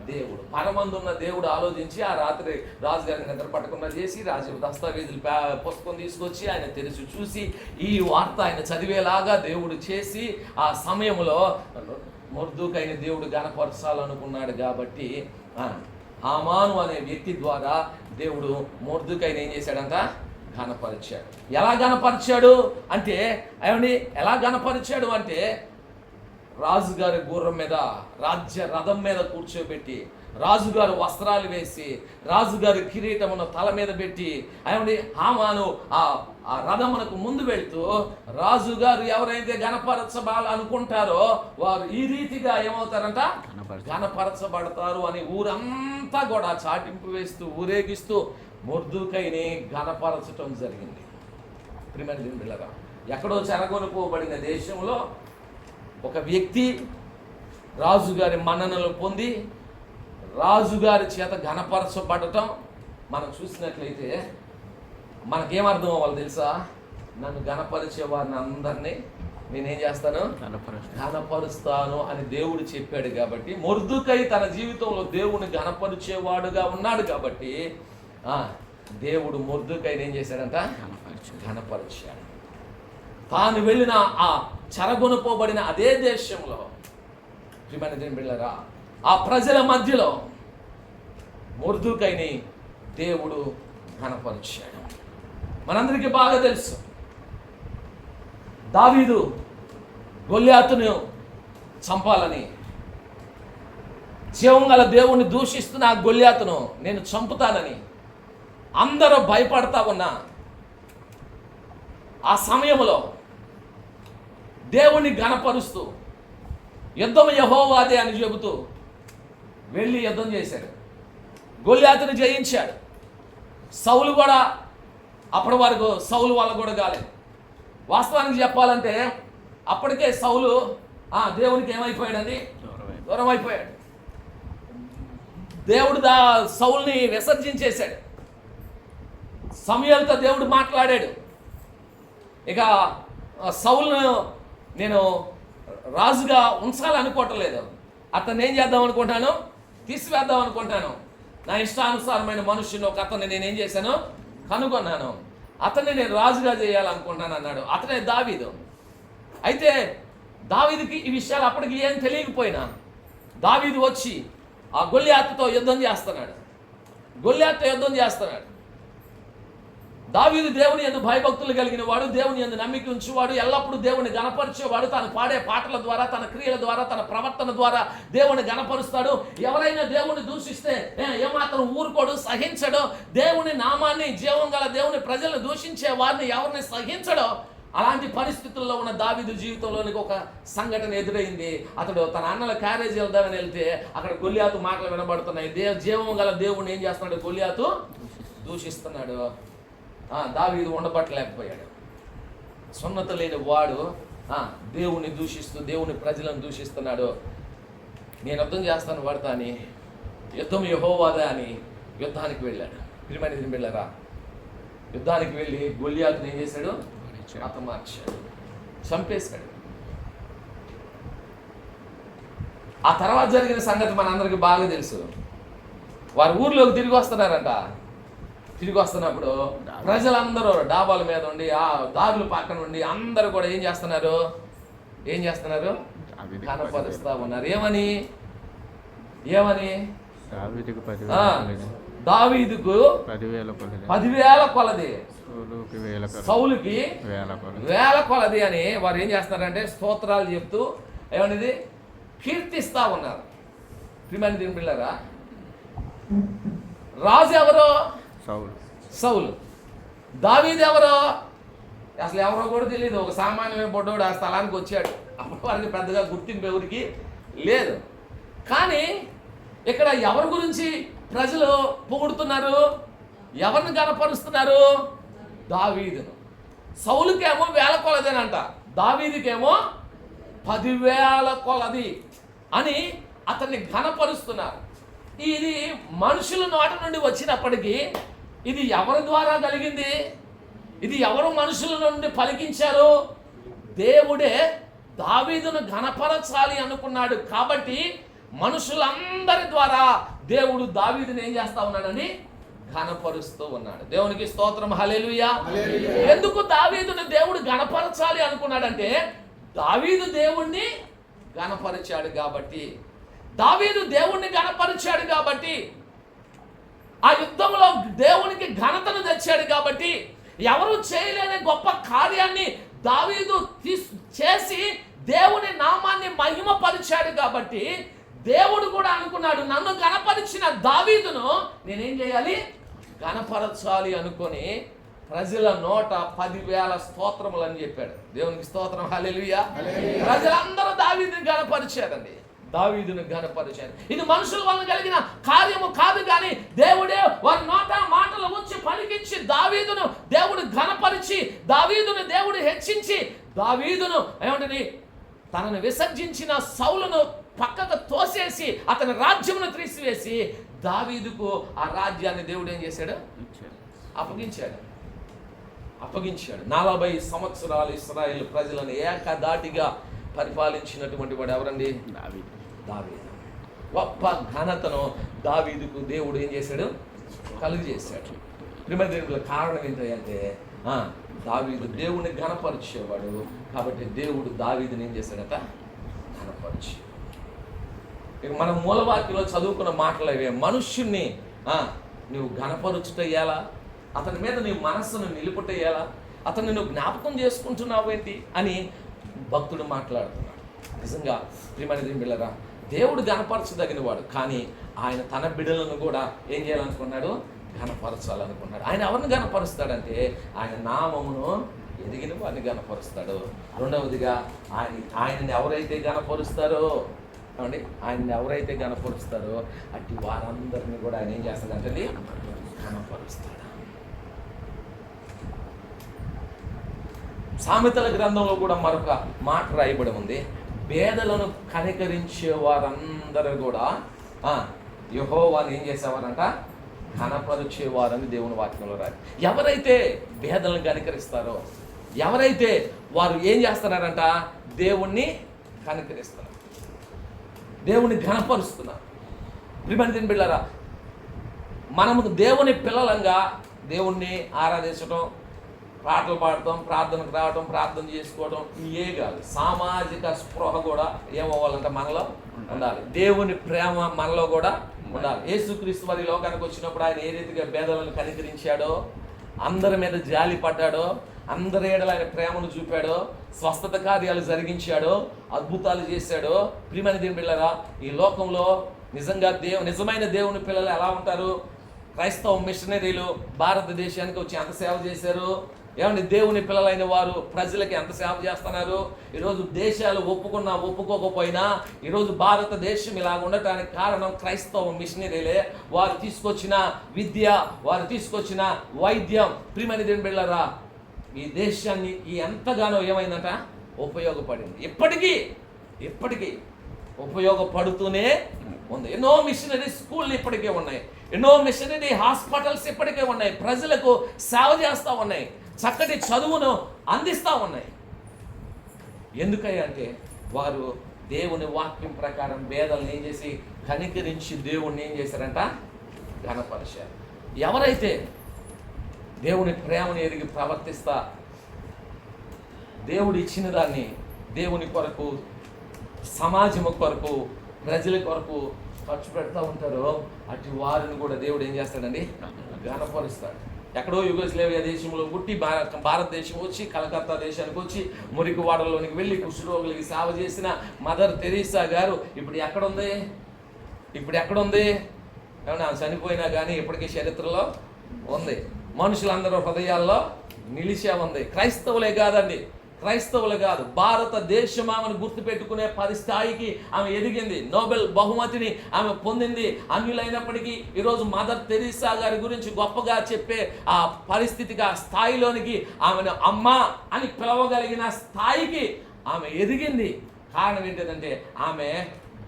దేవుడు, పరమందున్న దేవుడు ఆలోచించి ఆ రాత్రి రాజుగారిని నిద్ర పట్టకుండా చేసి రాజు దస్తావేజులు పుస్తకం తీసుకొచ్చి ఆయన తెరిచి చూసి ఈ వార్త ఆయన చదివేలాగా దేవుడు చేసి ఆ సమయంలో మొర్దుకైని దేవుడు గణపరచాలనుకున్నాడు కాబట్టి హామాను అనే వ్యక్తి ద్వారా దేవుడు మొర్దుకైని ఏం చేశాడంట? గణపరిచాడు. ఎలా గణపరిచాడు అంటే, ఏమండి, ఎలా గణపరిచాడు అంటే రాజుగారి గుర్రం మీద, రాజ్య రథం మీద కూర్చోబెట్టి, రాజుగారు వస్త్రాలు వేసి, రాజుగారి కిరీటమును తల మీద పెట్టి, ఏమండి, హామాను ఆ రథమునకు ముందు వెళ్తూ రాజుగారు ఎవరైతే గణపరచబాలనుకుంటారో వారు ఈ రీతిగా ఏమవుతారంట? గణపరచబడతారు అని ఊరంతా కూడా చాటింపు వేస్తూ ఊరేగిస్తూ మొర్దుకైని గణపరచటం జరిగింది. ప్రియమైన దేవుని, ఎక్కడో చెరగొనిపోబడిన దేశంలో ఒక వ్యక్తి రాజుగారి మన్ననలు పొంది రాజుగారి చేత ఘనపరచబడటం మనం చూసినట్లయితే మనకేమర్థం అవ్వాలి తెలుసా? నన్ను ఘనపరిచే వారిని అందరినీ నేనేం చేస్తాను? ఘనపరుస్తాను అని దేవుడు చెప్పాడు కాబట్టి, మొర్దుకై తన జీవితంలో దేవుని ఘనపరిచేవాడుగా ఉన్నాడు కాబట్టి దేవుడు మొర్దుకైని ఏం చేశాడంట? ఘనపరిచాడు. తాను వెళ్ళిన ఆ చెరగొనుపోబడిన అదే దేశంలో ప్రియమైన దేవుని బిడ్డలారా, ఆ ప్రజల మధ్యలో మొర్దెకైని దేవుడు ఘనపరిచాడు. మనందరికీ బాగా తెలుసు, దావీదు గొల్యాతును చంపాలని జీవం గల దేవుణ్ణి దూషిస్తున్న ఆ గొల్యాతును నేను చంపుతానని అందరూ భయపడతా ఉన్నా ఆ సమయంలో దేవుణ్ణి ఘనపరుస్తూ యుద్ధం యెహోవాదే అని చెబుతూ వెళ్ళి యుద్ధం చేశాడు. గొల్యాతును జయించాడు. సౌలు కూడా అప్పటి వరకు సౌలు వల్ల కూడా కాలేదు. వాస్తవానికి చెప్పాలంటే అప్పటికే సౌలు దేవునికి ఏమైపోయాడండి? దూరం అయిపోయాడు. దేవుడు సౌల్ని విసర్జించేశాడు. సమూయేలుతో దేవుడు మాట్లాడాడు, ఇక సౌలును నేను రాజుగా ఉంచాలనుకోవటం లేదు, అతన్ని ఏం చేద్దాం అనుకుంటాను? తీసివేద్దాం అనుకుంటాను. నా ఇష్టానుసారమైన మనుషుని ఒక అతన్ని నేనేం చేశాను? కనుగొన్నాను. అతన్ని నేను రాజుగా చేయాలనుకుంటాను అన్నాడు. అతనే దావీదు. అయితే దావీదుకి ఈ విషయాలు అప్పటికి ఏం తెలియకపోయినా దావీదు వచ్చి ఆ గొల్యాతుతో యుద్ధం చేస్తున్నాడు. దావీదు దేవుని యందు భయభక్తులు కలిగిన వాడు, దేవుని యందు నమ్మిక ఉంచేవాడు, ఎల్లప్పుడూ దేవుని గణపరిచేవాడు. తను పాడే పాటల ద్వారా, తన క్రియల ద్వారా, తన ప్రవర్తన ద్వారా దేవుని గణపరుస్తాడు. ఎవరైనా దేవుని దూషిస్తే ఏమాత్రం ఊరుకోడు, సహించడు. దేవుని నామాన్ని, జీవం గల దేవుని ప్రజలను దూషించే వారిని ఎవరిని సహించడో అలాంటి పరిస్థితుల్లో ఉన్న దావీదు జీవితంలోనికి ఒక సంఘటన ఎదురైంది. అతడు తన అన్నల క్యారేజ్ వెళ్దామని వెళ్తే అక్కడ గొల్యాతు మాటలు వినబడుతున్నాయి. జీవం గల దేవుడిని ఏం చేస్తున్నాడు? గొల్యాతు దూషిస్తున్నాడు. దావీదు ఉండబట్టలేకపోయాడు. సున్నత లేని వాడు దేవుని దూషిస్తూ దేవుని ప్రజలను దూషిస్తున్నాడు. నేను యుద్ధం చేస్తాను వాడతా అని, యుద్ధం యెహోవాదే అని యుద్ధానికి వెళ్ళాడు. ప్రియమైన బిడ్డలారా, యుద్ధానికి వెళ్ళి గొల్యాతుని ఏం చేశాడు? హతమార్చాడు, చంపేశాడు. ఆ తర్వాత జరిగిన సంగతి మనందరికీ బాగా తెలుసు. వారు ఊర్లోకి తిరిగి వస్తున్నారంట. తిరిగి వస్తున్నప్పుడు ప్రజలందరూ డాబాల మీద ఉండి, ఆ దారుల పక్కన ఉండి అందరూ కూడా ఏం చేస్తున్నారు? కనపరుస్తా ఉన్నారు. ఏమని దావీదుకు 10,000 కొలది, సౌలుకి 1,000 కొలది అని వారు ఏం చేస్తున్నారంటే స్తోత్రాలు చెప్తూ ఏమనేది కీర్తిస్తా ఉన్నారు. ప్రియమైన దేవుని బిడ్డలారా, రాజు ఎవరో? సౌలు. దావీదు ఎవరో? అసలు ఎవరో కూడా తెలియదు. ఒక సామాన్యమైన బొడ్డోడు ఆ స్థలానికి వచ్చాడు. అప్పటి వారికి పెద్దగా గుర్తింపు ఎవరికి లేదు. కానీ ఇక్కడ ఎవరి గురించి ప్రజలు పొగుడుతున్నారు? ఎవరిని గణపరుస్తున్నారు? దావీదును. సౌలుకేమో 1,000 కొలదేనంట, దావీదుకేమో 10,000 కొలది అని అతన్ని ఘనపరుస్తున్నారు. ఇది మనుషుల నోట నుండి వచ్చినప్పటికీ ఇది ఎవరి ద్వారా కలిగింది? ఇది ఎవరు మనుషుల నుండి పలికించారు? దేవుడే దావీదును ఘనపరచాలి అనుకున్నాడు. కాబట్టి మనుషులందరి ద్వారా దేవుడు దావీదుని ఏం చేస్తా ఉన్నాడని? ఘనపరుస్తూ ఉన్నాడు. దేవునికి స్తోత్రం, హల్లెలూయా. ఎందుకు దావీదుని దేవుడు ఘనపరచాలి అనుకున్నాడంటే దావీదు దేవుణ్ణి ఘనపరిచాడు కాబట్టి. దావీదు దేవుణ్ణి ఘనపరిచాడు కాబట్టి, ఆ యుద్ధంలో దేవునికి ఘనతను తెచ్చాడు కాబట్టి, ఎవరు చేయలేని గొప్ప కార్యాన్ని దావీదు చేసి దేవుని నామాన్ని మహిమపరిచాడు కాబట్టి దేవుడు కూడా అనుకున్నాడు, నన్ను ఘనపరిచిన దావీదును నేనేం చేయాలి? ఘనపరచాలి అనుకొని ప్రజల నోట 10,000 స్తోత్రములు అని చెప్పాడు. దేవునికి స్తోత్రం, హల్లెలూయా. ప్రజలందరూ దావీదుని ఘనపరిచారండి, దావీదుని ఘనపరిచారు. ఇది మనుషుల వల్ల కలిగిన కార్యము కాదు, కానీ దేవుడే వారి నోట మాటలు ఉంచి పలికించి దావీదును దేవుడు ఘనపరిచి, దావీదును దేవుడు హెచ్చించి, దావీదును ఏమంటది తనను విసర్జించిన సౌలును పక్కకు తోసేసి అతని రాజ్యమును తీసివేసి దావీదుకు ఆ రాజ్యాన్ని దేవుడు ఏం చేశాడు? అప్పగించాడు. 40 సంవత్సరాలు ఇశ్రాయేలు ప్రజలను ఏకదాటిగా పరిపాలించినటువంటి వాడు ఎవరండి? దావీదు. గొప్ప ఘనతను దావీదుకు దేవుడు ఏం చేశాడు? కలుగజేశాడు. ప్రియమైన దేవుని కారణం ఏంటంటే దావీదు దేవుని ఘనపరిచేవాడు కాబట్టి దేవుడు దావీదుని ఏం చేశాడట? ఘనపరిచి. ఇక మనం మూలవాక్యంలో చదువుకున్న మాటలు అవే. మనుష్యుణ్ణి నువ్వు ఘనపరుచుట ఎలా, అతని మీద నీ మనస్సును నిలుపుట ఎలా, అతన్ని నువ్వు జ్ఞాపకం చేసుకుంటున్నావు ఏంటి అని భక్తుడు మాట్లాడుతున్నాడు. నిజంగా ప్రియమైన దేవుని బిడ్డలారా, దేవుడు ఘనపరచదగిన వాడు, కానీ ఆయన తన బిడ్డలను కూడా ఏం చేయాలనుకున్నాడు? ఘనపరచాలనుకున్నాడు. ఆయన ఎవరిని ఘనపరుస్తాడంటే ఆయన నామమును ఎదిగిన వారిని ఘనపరుస్తాడు. రెండవదిగా ఆయనని ఎవరైతే ఘనపరుస్తారో అండి, ఆయన్ని ఎవరైతే ఘనపరుస్తారో అట్టి వారందరినీ కూడా ఆయన ఏం చేస్తాడంటే ఘనపరుస్తాడు. సామెతల గ్రంథంలో కూడా మరొక మాట రాయబడి ఉంది. పేదలను కనికరించే వారందరూ కూడా యెహోవాని ఏం చేసేవారంట? ఘనపరిచేవారని దేవుని వాక్యంలో రాదు. ఎవరైతే పేదలను కనికరిస్తారో, ఎవరైతే వారు ఏం చేస్తున్నారంట? దేవుణ్ణి కనికరిస్తున్నారు, దేవుణ్ణి ఘనపరుస్తున్నారు. ప్రియమైన బిడ్డలారా, మనము దేవుని పిల్లలంగా దేవుణ్ణి ఆరాధించడం, పాటలు పాడటం, ప్రార్థనకు రావడం, ప్రార్థన చేసుకోవడం ఇవే కాదు. సామాజిక స్పృహ కూడా ఏమవ్వాలంటే మనలో ఉండాలి. దేవుని ప్రేమ మనలో కూడా ఉండాలి. యేసుక్రీస్తు వారి లోకానికి వచ్చినప్పుడు ఆయన ఏ రీతిగా పేదలను కనికరించాడో, అందరి మీద జాలి పడ్డాడో, అందరి ఏడల ఆయన ప్రేమను చూపాడో, స్వస్థత కార్యాలు జరిగించాడో, అద్భుతాలు చేశాడో. ప్రియమైన దేవుని పిల్లరా, ఈ లోకంలో నిజంగా నిజమైన దేవుని పిల్లలు ఎలా ఉంటారు? క్రైస్తవ మిషనరీలు భారతదేశానికి వచ్చి ఎంత సేవ చేశారు? ఏమంటే దేవుని పిల్లలైన వారు ప్రజలకి ఎంత సేవ చేస్తున్నారు? ఈరోజు దేశాలు ఒప్పుకున్నా ఒప్పుకోకపోయినా ఈరోజు భారతదేశం ఇలా ఉండటానికి కారణం క్రైస్తవ మిషనరీలే. వారు తీసుకొచ్చిన విద్య, వారు తీసుకొచ్చిన వైద్యం, ప్రియమైన దేవుని బిడ్డలారా, ఈ దేశాన్ని ఎంతగానో ఏమైందట? ఉపయోగపడింది. ఇప్పటికీ ఉపయోగపడుతూనే ఉంది. ఎన్నో మిషనరీ స్కూళ్ళు ఇప్పటికే ఉన్నాయి, ఎన్నో మిషనరీ హాస్పిటల్స్ ఇప్పటికే ఉన్నాయి, ప్రజలకు సేవ చేస్తూ ఉన్నాయి, చక్కటి చదువును అందిస్తూ ఉన్నాయి. ఎందుకంటే వారు దేవుని వాక్యం ప్రకారం పేదలను ఏం చేసి కనికరించి దేవుణ్ణి ఏం చేశారంట? ఘనపరిచారు. ఎవరైతే దేవుని ప్రేమను ఎరిగి ప్రవర్తిస్తా దేవుడు ఇచ్చిన దాన్ని దేవుని కొరకు, సమాజము కొరకు, ప్రజల కొరకు ఖర్చు పెడతా ఉంటారో అటు వారిని కూడా దేవుడు ఏం చేస్తాడండి? ఘనపరుస్తాడు. ఎక్కడో యుగోస్లేవియా దేశంలో పుట్టి భారతదేశం వచ్చి కలకత్తా దేశానికి వచ్చి మురికి వాడల్లోనికి వెళ్ళి కుష్ఠరోగులకి సేవ చేసిన మదర్ తెరీసా గారు ఇప్పుడు ఎక్కడుంది? ఏమన్నా చనిపోయినా కానీ ఇప్పటికీ చరిత్రలో ఉంది, మనుషులందరూ హృదయాల్లో నిలిచే ఉంది. క్రైస్తవులే కాదు, భారతదేశం ఆమెను గుర్తుపెట్టుకునే స్థాయికి ఆమె ఎదిగింది. నోబెల్ బహుమతిని ఆమె పొందింది. అన్యులైనప్పటికీ ఈరోజు మదర్ తెరీసా గారి గురించి గొప్పగా చెప్పే ఆ పరిస్థితికి, ఆ స్థాయిలోనికి ఆమెను అమ్మ అని పిలవగలిగిన స్థాయికి ఆమె ఎదిగింది. కారణం ఏంటంటే ఆమె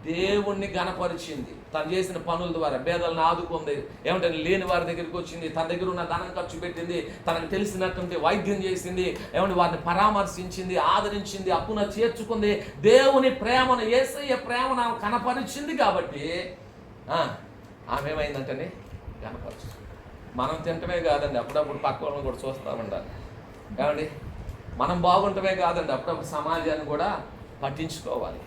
దేవుణ్ణి ఘనపరిచింది. తను చేసిన పనుల ద్వారా పేదలను ఆదుకుంది. ఏమంటే లేని వారి దగ్గరికి వచ్చింది, తన దగ్గర ఉన్న ధనం ఖర్చు పెట్టింది, తనకు తెలిసినటువంటి వైద్యం చేసింది, ఏమంటే వారిని పరామర్శించింది, ఆదరించింది, అప్పున చేర్చుకుంది. దేవుని ప్రేమను, యేసయ్య ప్రేమను ఆమె కనపరిచింది. కాబట్టి ఆమె ఏమైందంటే ఘనపరిచింది. మనం తింటమే కాదండి, అప్పుడప్పుడు పక్క వాళ్ళని కూడా చూస్తూ ఉండాలి. ఏమండి, మనం బాగుంటమే కాదండి, అప్పుడప్పుడు సమాజాన్ని కూడా పట్టించుకోవాలి.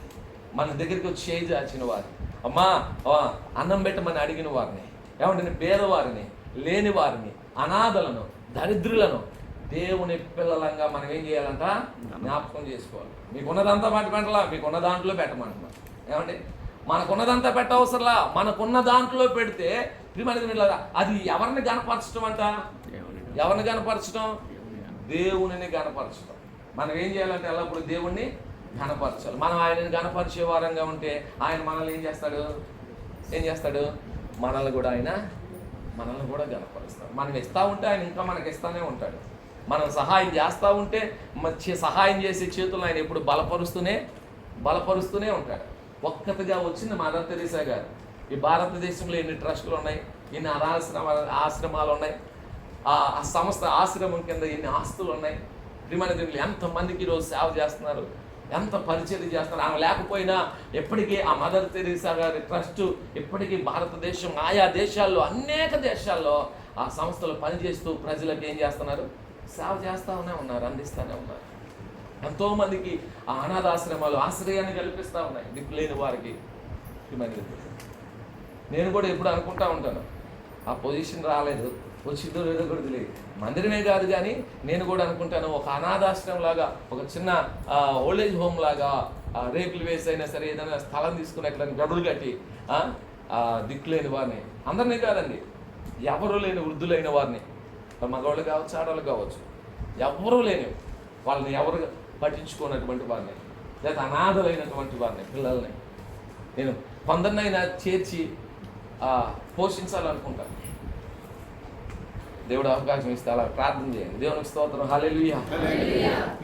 మన దగ్గరికి వచ్చి చేయి చాచిన వారు, అమ్మా అన్నం పెట్టమని అడిగిన వారిని, ఏమంటే పేదవారిని, లేని వారిని, అనాథలను, దరిద్రులను దేవుని పిల్లలంగా మనం ఏం చేయాలంట? జ్ఞాపకం చేసుకోవాలి. మీకున్నదంతా పెట్టమంటలా, మీకున్న దాంట్లో పెట్టమంటున్నాం. ఏమంటే మనకున్నదంతా పెట్టవసరలా, మనకున్న దాంట్లో పెడితే అది ఎవరిని గణపరచడం అంట? ఎవరిని గణపరచడం? దేవునిని గణపరచడం. మనం ఏం చేయాలంటే ఎల్లప్పుడు దేవుణ్ణి ఘనపరచాలి. మనం ఆయనని ఘనపరిచే వారంగా ఉంటే ఆయన మనల్ని ఏం చేస్తాడు? మనల్ని కూడా ఘనపరుస్తాడు. మనం ఇస్తూ ఉంటే ఆయన ఇంకా మనకి ఇస్తూనే ఉంటాడు. మనం సహాయం చేస్తూ ఉంటే సహాయం చేసే చేతులను ఆయన ఎప్పుడు బలపరుస్తూనే ఉంటాడు. ఒక్కటిగా వచ్చింది మదర్ తెరీసా గారు. ఈ భారతదేశంలో ఎన్ని ట్రస్టులు ఉన్నాయి, ఎన్ని ఆశ్రమాలు ఉన్నాయి, ఆ సంస్థ ఆశ్రమం కింద ఎన్ని ఆస్తులు ఉన్నాయి. ప్రియమైన దేవుళ్ళు ఎంతమందికి ఈరోజు సేవ చేస్తున్నారు, ఎంత పరిచయం చేస్తున్నారు. ఆమె లేకపోయినా ఎప్పటికీ ఆ మదర్ తెరీసా గారి ట్రస్ట్ ఇప్పటికీ భారతదేశం, ఆయా దేశాల్లో, అనేక దేశాల్లో ఆ సంస్థలు పనిచేస్తూ ప్రజలకు ఏం చేస్తున్నారు? సేవ చేస్తూనే ఉన్నారు, అందిస్తూనే ఉన్నారు. ఎంతోమందికి ఆ అనాథాశ్రమాలు ఆశ్రయాన్ని కల్పిస్తూ ఉన్నాయి దిక్కులేని వారికి. నేను కూడా ఎప్పుడు అనుకుంటా ఉంటాను, ఆ పొజిషన్ రాలేదు, వచ్చిందో లేదో కూడా తెలియదు. మందిరమే కాదు కానీ నేను కూడా అనుకుంటాను, ఒక అనాథాశ్రమం లాగా, ఒక చిన్న ఓల్డేజ్ హోమ్ లాగా రేకులు వేసి అయినా సరే ఏదైనా స్థలం తీసుకుని ఎక్కడ గడులు కట్టి దిక్కులేని వారిని, అందరినీ కాదండి, ఎవరు లేని వృద్ధులైన వారిని, మగవాళ్ళు కావచ్చు, ఆడవాళ్ళు కావచ్చు, ఎవరూ లేని వాళ్ళని, ఎవరు పట్టించుకున్నటువంటి వారిని, లేదా అనాథలైనటువంటి వారిని, పిల్లల్ని నేను కొందరినైనా చేర్చి పోషించాలనుకుంటాను. దేవుడు అవకాశం ఇస్తే అలా ప్రార్థన చేయండి. దేవునికి స్తోత్రం, హల్లెలూయా.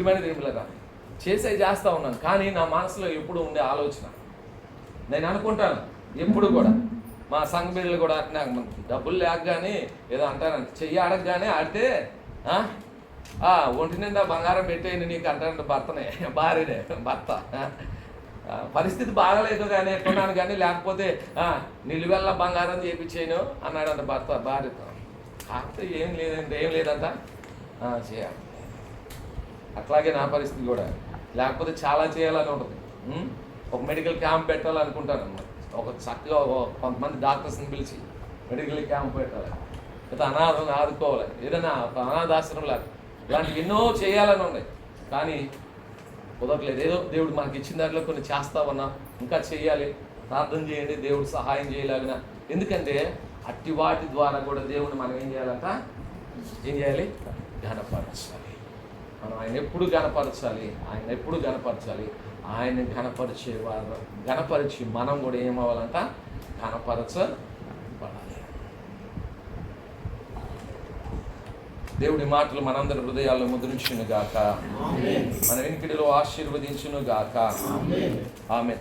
ఇవన్నీ దేవుళ్ళగా చేస్తూ ఉన్నాను. కానీ నా మనసులో ఎప్పుడు ఉండే ఆలోచన, నేను అనుకుంటాను ఎప్పుడు కూడా, మా సంఘ బిడ్డలు కూడా నాకు డబ్బులు లేకగానే ఏదో అంటారంట, చెయ్యి అడగగానే ఆడితే ఒంటి నిండా బంగారం పెట్టేయండి నీకు అంటారంట భర్తనే, భార్యనే, భర్త. పరిస్థితి బాగలేదు కానీ కొన్నాను కానీ, లేకపోతే నిలువెల్ల బంగారం చేయించేయను అన్నాడంట భర్త భార్యతో. కాకపోతే ఏం లేదంట చేయాలి. అట్లాగే నా పరిస్థితి కూడా, లేకపోతే చాలా చేయాలని ఉంటుంది. ఒక మెడికల్ క్యాంప్ పెట్టాలనుకుంటాను అన్నమాట. ఒక చక్కగా కొంతమంది డాక్టర్స్ని పిలిచి మెడికల్ క్యాంప్ పెట్టాలి, లేదా అనాథలను ఆదుకోవాలి, ఏదైనా ఒక అనాథాశ్రమం లాగా, ఇలాంటివి ఎన్నో చేయాలని ఉన్నాయి. కానీ కుదరట్లేదు. ఏదో దేవుడు మనకి ఇచ్చిన దాంట్లో కొన్ని చేస్తా ఉన్నాం, ఇంకా చేయాలి. ప్రార్థన చేయండి దేవుడు సహాయం చేయలేగిన. ఎందుకంటే అట్టి వాటి ద్వారా కూడా దేవుడిని మనం ఏం చేయాలంట, ఏం చేయాలి, ఘనపరచాలి. మనం ఆయన ఎప్పుడు ఘనపరచాలి, ఆయన్ని ఘనపరిచేవారు, ఘనపరిచి మనం కూడా ఏమవ్వాలంట, ఘనపరచబడాలి. దేవుడి మాటలు మనందరి హృదయాల్లో ముద్రించును గాక, మన వెనుకడిలో ఆశీర్వదించును గాక. ఆమె